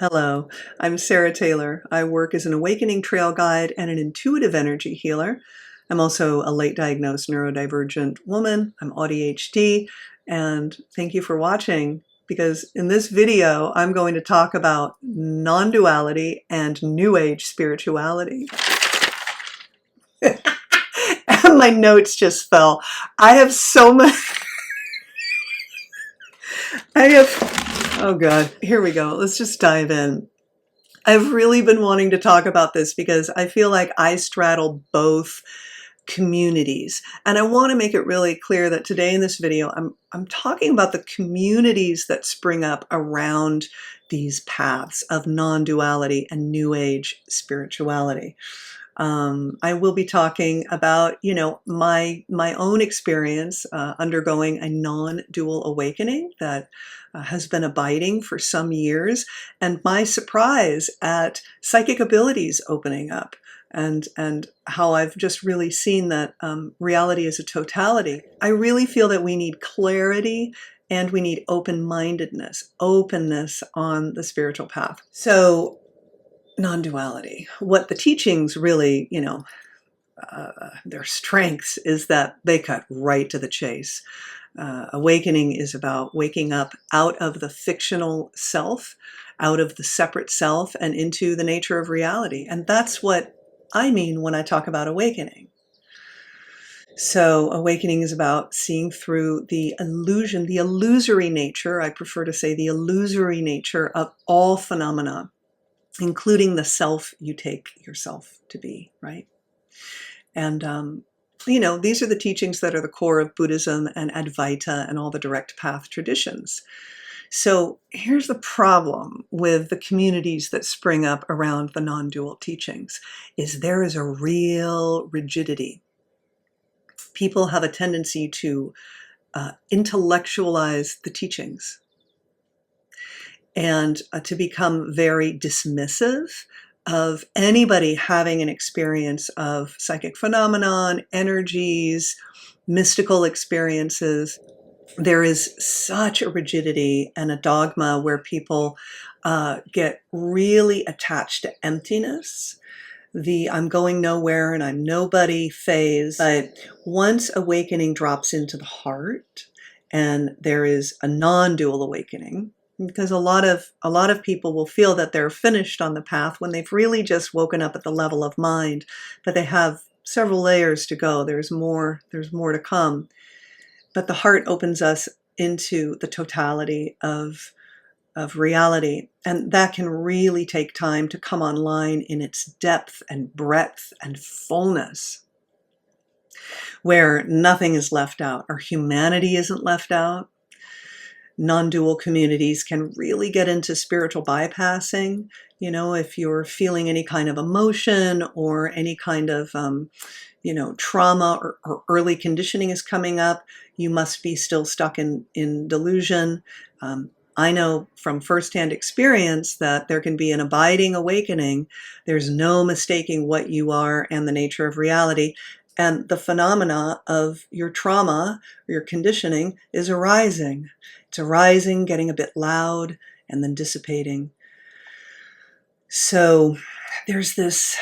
Hello, I'm Sarah Taylor. I work as an awakening trail guide and an intuitive energy healer. I'm also a late diagnosed neurodivergent woman. I'm ADHD, and thank you for watching because in this video, I'm going to talk about non-duality and New Age spirituality. And my notes just fell. I have so much. Oh God, here we go. Let's just dive in. I've really been wanting to talk about this because I feel like I straddle both communities. And I want to make it really clear that today in this video, I'm talking about the communities that spring up around these paths of non-duality and New Age spirituality. I will be talking about, my own experience undergoing a non-dual awakening that has been abiding for some years, and my surprise at psychic abilities opening up, and how I've just really seen that reality is a totality. I really feel that we need clarity and we need open-mindedness, openness on the spiritual path. So non-duality, what the teachings really, their strengths is that they cut right to the chase. Awakening is about waking up out of the fictional self, out of the separate self, and into the nature of reality. And that's what I mean when I talk about awakening. So awakening is about seeing through the illusion, the illusory nature, I prefer to say the illusory nature of all phenomena, including the self you take yourself to be, right? And, these are the teachings that are the core of Buddhism and Advaita and all the direct path traditions. So here's the problem with the communities that spring up around the non-dual teachings, is there is a real rigidity. People have a tendency to intellectualize the teachings and to become very dismissive of anybody having an experience of psychic phenomenon, energies, mystical experiences. There is such a rigidity and a dogma where people get really attached to emptiness, the I'm going nowhere and I'm nobody phase. But once awakening drops into the heart and there is a non-dual awakening, because a lot of people will feel that they're finished on the path when they've really just woken up at the level of mind, but they have several layers to go. There's more to come. But the heart opens us into the totality of reality, and that can really take time to come online in its depth and breadth and fullness, where nothing is left out. Our humanity isn't left out. Non-dual communities can really get into spiritual bypassing. If you're feeling any kind of emotion or any kind of, trauma or early conditioning is coming up, you must be still stuck in delusion. I know from firsthand experience that there can be an abiding awakening. There's no mistaking what you are and the nature of reality. And the phenomena of your trauma or your conditioning is arising. It's arising, getting a bit loud, and then dissipating. So there's this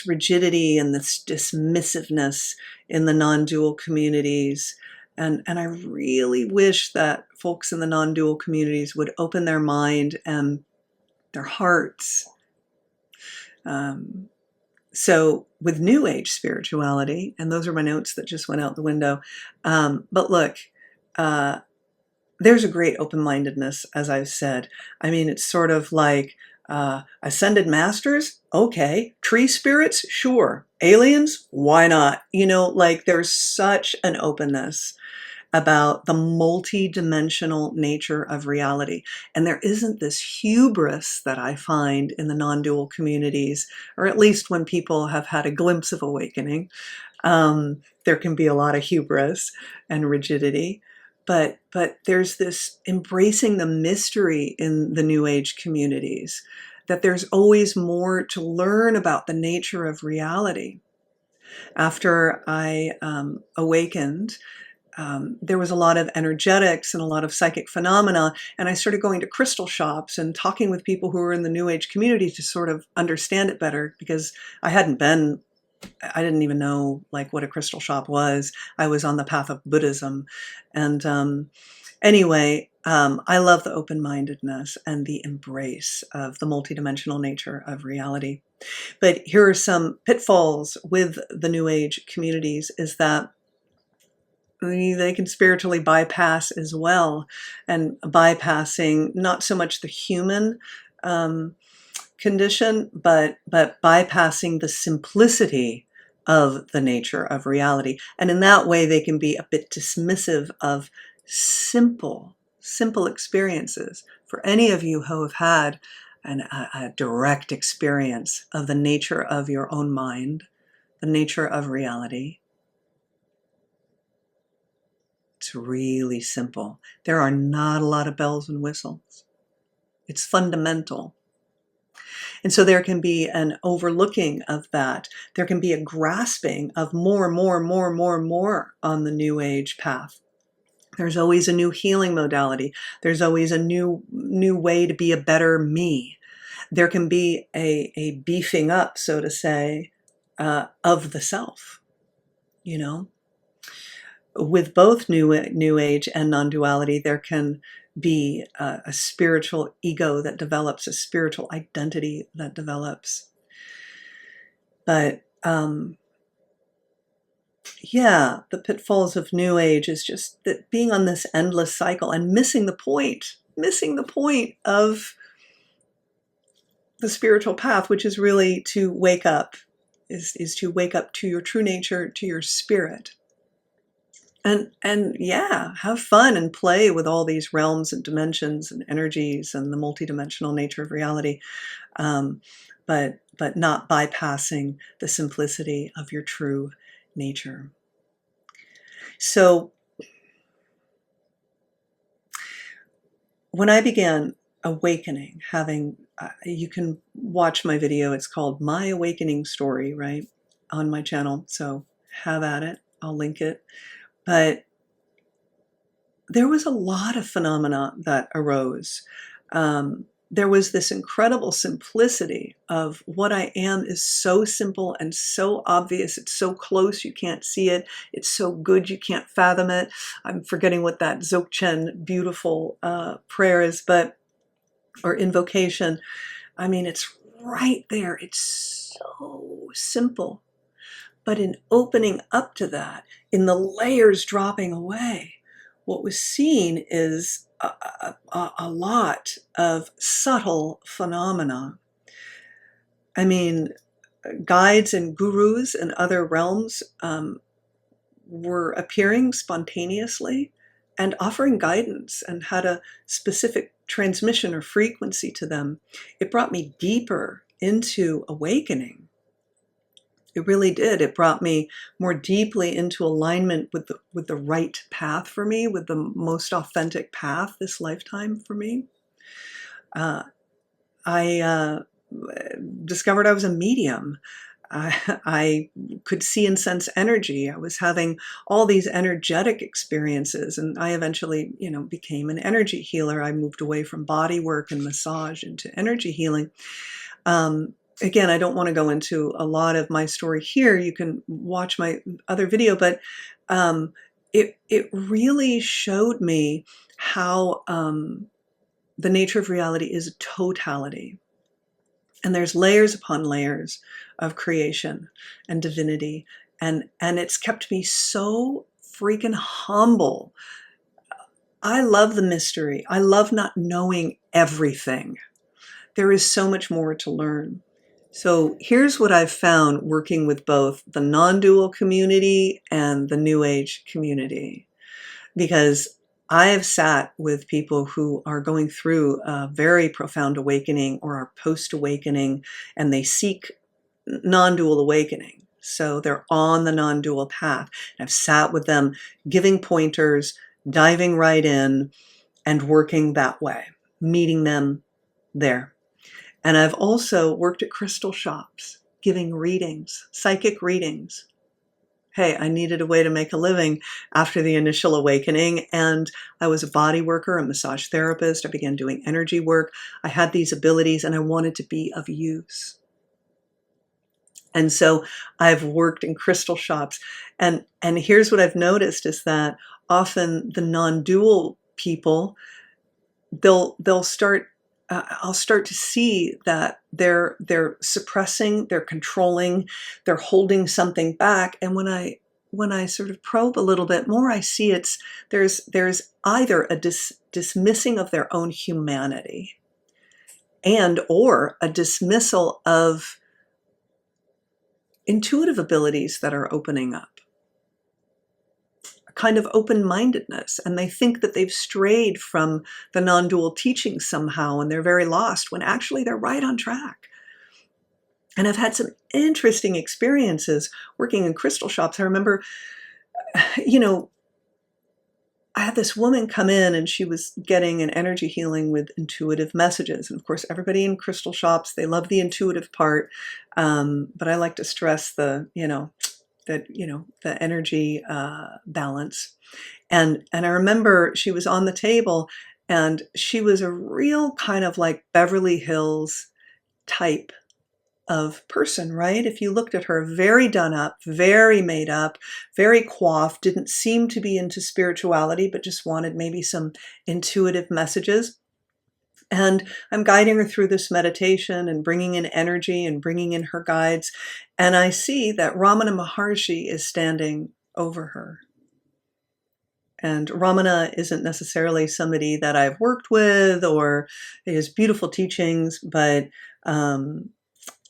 rigidity and this dismissiveness in the non-dual communities. And I really wish that folks in the non-dual communities would open their mind and their hearts. So with New Age spirituality, and those are my notes that just went out the window, but look, there's a great open-mindedness, as I've said. I mean, it's sort of like ascended masters, okay. Tree spirits, sure. Aliens, why not? There's such an openness about the multi-dimensional nature of reality. And there isn't this hubris that I find in the non-dual communities, or at least when people have had a glimpse of awakening. There can be a lot of hubris and rigidity, but there's this embracing the mystery in the New Age communities, that there's always more to learn about the nature of reality. After I awakened, there was a lot of energetics and a lot of psychic phenomena. And I started going to crystal shops and talking with people who were in the New Age community to sort of understand it better, because I didn't even know like what a crystal shop was. I was on the path of Buddhism. And anyway, I love the open-mindedness and the embrace of the multidimensional nature of reality. But here are some pitfalls with the New Age communities, is that they can spiritually bypass as well, and bypassing not so much the human condition, but bypassing the simplicity of the nature of reality. And in that way, they can be a bit dismissive of simple experiences. For any of you who have had a direct experience of the nature of your own mind, the nature of reality, it's really simple. There are not a lot of bells and whistles. It's fundamental. And so there can be an overlooking of that. There can be a grasping of more on the New Age path. There's always a new healing modality. There's always a new way to be a better me. There can be a beefing up, so to say, of the self, you know. With both New Age and non-duality, there can be a spiritual ego that develops, a spiritual identity that develops. But yeah, the pitfalls of New Age is just that being on this endless cycle and missing the point of the spiritual path, which is really to wake up, is to wake up to your true nature, to your spirit. And yeah, have fun and play with all these realms and dimensions and energies and the multidimensional nature of reality, but not bypassing the simplicity of your true nature. So when I began awakening, you can watch my video, it's called My Awakening Story, right, on my channel, so have at it, I'll link it. But there was a lot of phenomena that arose. There was this incredible simplicity of what I am is so simple and so obvious. It's so close, you can't see it. It's so good, you can't fathom it. I'm forgetting what that Dzogchen beautiful prayer is, or invocation. I mean, it's right there. It's so simple. But in opening up to that, in the layers dropping away, what was seen is a lot of subtle phenomena. I mean, guides and gurus in other realms were appearing spontaneously and offering guidance and had a specific transmission or frequency to them. It brought me deeper into awakening. It really did. It brought me more deeply into alignment with the right path for me, with the most authentic path this lifetime for me. I discovered I was a medium. I could see and sense energy. I was having all these energetic experiences, and I eventually, became an energy healer. I moved away from body work and massage into energy healing. Again, I don't want to go into a lot of my story here. You can watch my other video, but it really showed me how the nature of reality is a totality. And there's layers upon layers of creation and divinity. And it's kept me so freaking humble. I love the mystery. I love not knowing everything. There is so much more to learn. So here's what I've found working with both the non-dual community and the New Age community, because I have sat with people who are going through a very profound awakening or are post-awakening, and they seek non-dual awakening. So they're on the non-dual path. And I've sat with them, giving pointers, diving right in, and working that way, meeting them there. And I've also worked at crystal shops, giving readings, psychic readings. hey, I needed a way to make a living after the initial awakening. And I was a body worker, a massage therapist. I began doing energy work. I had these abilities and I wanted to be of use. And so I've worked in crystal shops. And here's what I've noticed is that often the non-dual people, they'll start I'll start to see that they're suppressing, they're controlling, they're holding something back. And when I sort of probe a little bit more, I see there's either a dismissing of their own humanity and or a dismissal of intuitive abilities that are opening up. Kind of open-mindedness, and they think that they've strayed from the non-dual teaching somehow and they're very lost when actually they're right on track. And I've had some interesting experiences working in crystal shops. I remember, I had this woman come in and she was getting an energy healing with intuitive messages. And of course, everybody in crystal shops, they love the intuitive part. But I like to stress the energy balance. And I remember she was on the table and she was a real kind of like Beverly Hills type of person, right? If you looked at her, very done up, very made up, very coiffed, didn't seem to be into spirituality, but just wanted maybe some intuitive messages. And I'm guiding her through this meditation and bringing in energy and bringing in her guides. And I see that Ramana Maharshi is standing over her. And Ramana isn't necessarily somebody that I've worked with or his beautiful teachings, but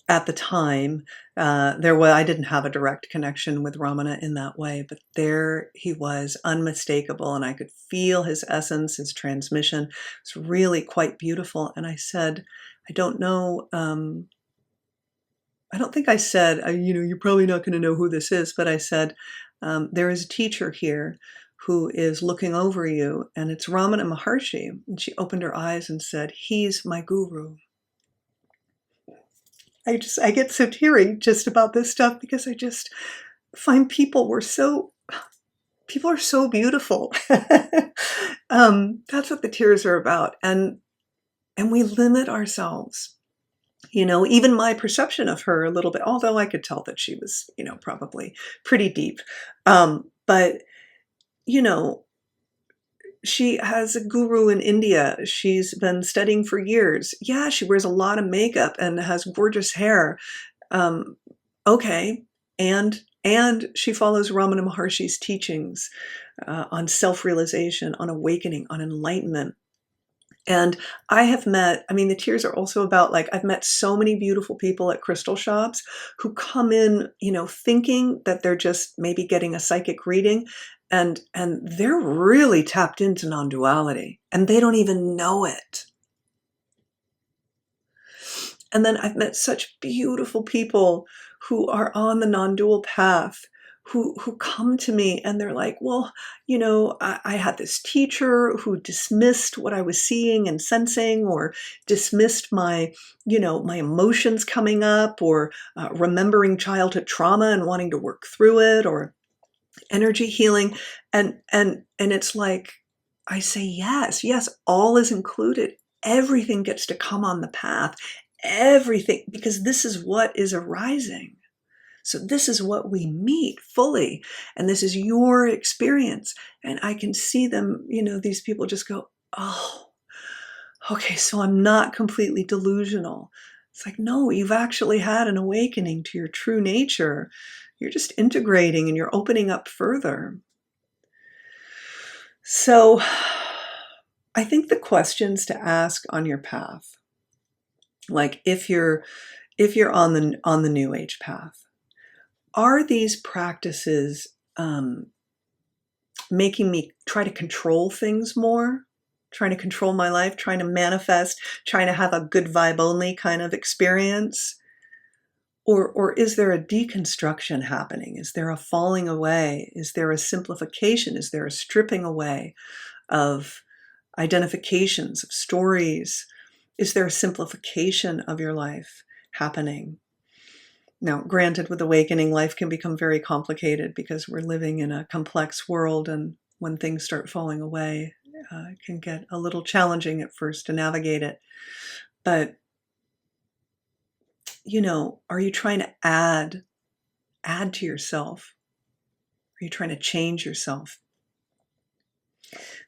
at the time, I didn't have a direct connection with Ramana in that way, but there he was, unmistakable, and I could feel his essence, his transmission. It's really quite beautiful. And I said, I don't know, I don't think I said, you're probably not going to know who this is, but I said, there is a teacher here who is looking over you, and it's Ramana Maharshi. And she opened her eyes and said, he's my guru. I get so teary just about this stuff because I just find people are so beautiful. That's what the tears are about. And we limit ourselves. Even my perception of her a little bit, although I could tell that she was, probably pretty deep. But, she has a guru in India. She's been studying for years. Yeah, she wears a lot of makeup and has gorgeous hair. Okay. And she follows Ramana Maharshi's teachings on self-realization, on awakening, on enlightenment. And I have met, the tears are also about I've met so many beautiful people at crystal shops who come in, thinking that they're just maybe getting a psychic reading. And they're really tapped into non-duality and they don't even know it. And then I've met such beautiful people who are on the non-dual path who come to me and they're like, well, I had this teacher who dismissed what I was seeing and sensing, or dismissed my emotions coming up, or remembering childhood trauma and wanting to work through it, or energy healing. And it's like, I say, yes, all is included. Everything gets to come on the path. Everything, because this is what is arising. So this is what we meet fully. And this is your experience. And I can see them, these people just go, oh, okay, so I'm not completely delusional. It's like, no, you've actually had an awakening to your true nature. You're just integrating and you're opening up further. So I think the questions to ask on your path, like if you're on the New Age path, are these practices making me try to control things more, trying to control my life, trying to manifest, trying to have a good vibe only kind of experience? Or is there a deconstruction happening? Is there a falling away? Is there a simplification? Is there a stripping away of identifications, of stories? Is there a simplification of your life happening? Now, granted, with awakening, life can become very complicated because we're living in a complex world, and when things start falling away, it can get a little challenging at first to navigate it. But, you know, are you trying to add to yourself? Are you trying to change yourself?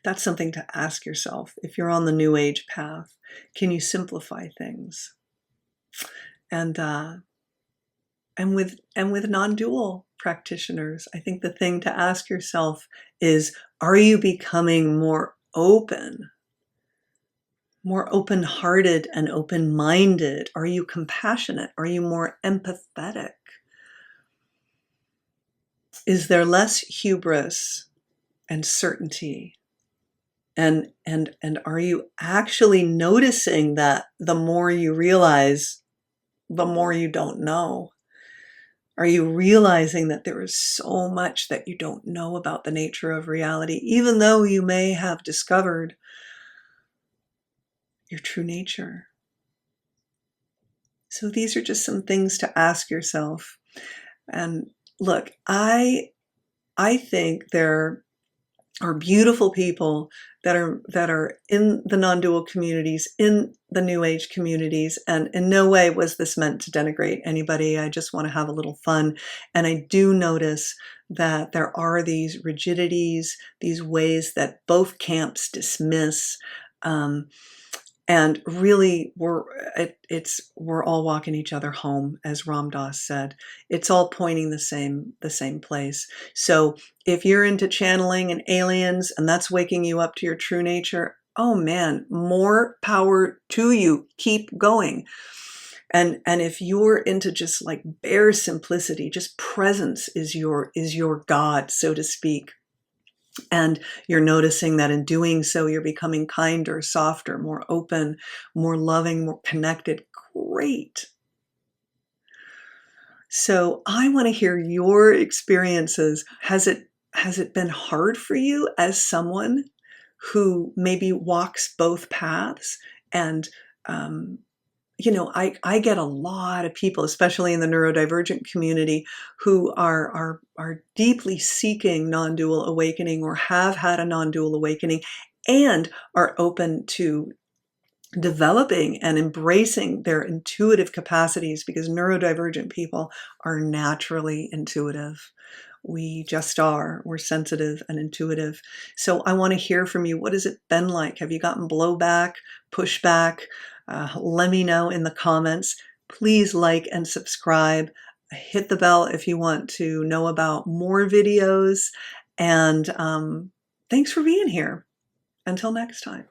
That's something to ask yourself. If you're on the New Age path, can you simplify things? And with non-dual practitioners, I think the thing to ask yourself is, are you becoming more open-hearted and open-minded? Are you compassionate? Are you more empathetic? Is there less hubris and certainty? And are you actually noticing that the more you realize, the more you don't know? Are you realizing that there is so much that you don't know about the nature of reality, even though you may have discovered your true nature? So these are just some things to ask yourself. And look, I think there are beautiful people that are in the non-dual communities, in the New Age communities, and in no way was this meant to denigrate anybody. I just want to have a little fun. And I do notice that there are these rigidities, these ways that both camps dismiss, and really we're all walking each other home, as Ram Dass said. It's all pointing the same place. So if you're into channeling and aliens and that's waking you up to your true nature, oh man, more power to you. Keep going. And if you're into just like bare simplicity, just presence is your God, so to speak. And you're noticing that in doing so, you're becoming kinder, softer, more open, more loving, more connected. Great. So I want to hear your experiences. Has it been hard for you as someone who maybe walks both paths? And you know, I get a lot of people, especially in the neurodivergent community, who are deeply seeking non-dual awakening or have had a non-dual awakening and are open to developing and embracing their intuitive capacities, because neurodivergent people are naturally intuitive. We just are. We're sensitive and intuitive. So I want to hear from you. What has it been like? Have you gotten blowback, pushback? Let me know in the comments. Please like and subscribe. Hit the bell if you want to know about more videos. And thanks for being here. Until next time.